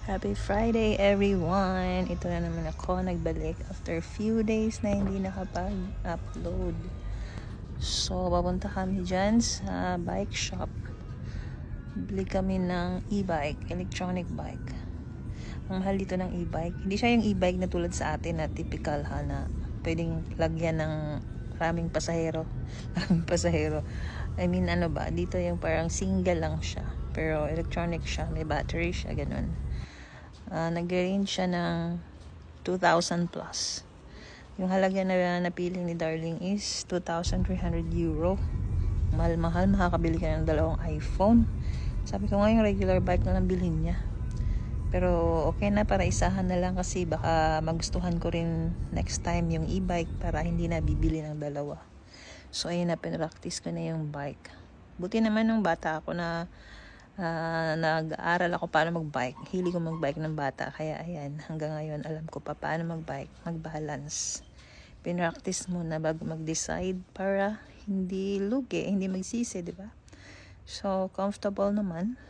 Happy Friday everyone! Ito na naman ako, nagbalik after few days na hindi nakapag-upload. So, papunta kami dyan sa bike shop. Bili kami ng e-bike, electronic bike. Ang mahal dito ng e-bike. Hindi siya yung e-bike na tulad sa atin na typical na pwedeng lagyan ng maraming pasahero. I mean, dito yung parang single lang siya. Pero electronic siya, may battery siya, ganun. Nag-range siya ng 2,000 plus. Yung halaga na napili ni Darling is 2,300 euro. Mahal-mahal, makakabili ka ng dalawang iPhone. Sabi ko nga yung regular bike na lang bilhin niya. Pero okay na, para isahan na lang kasi baka magustuhan ko rin next time yung e-bike para hindi na bibili ng dalawa. So ayun na, pinractice ko na yung bike. Buti naman nung bata ako na nag-aaral ako paano mag-bike. Hilig ko mag-bike ng bata. Kaya ayan, hanggang ngayon alam ko pa paano mag-bike, mag-balance. Pinractice muna bago mag-decide para hindi lugi, hindi magsisi, di ba? So, comfortable naman.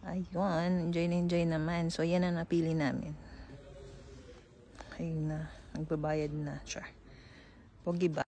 Ayun, enjoy naman. So, yan ang napili namin. Ayun na, nagbabayad na. Sure. Pogi ba?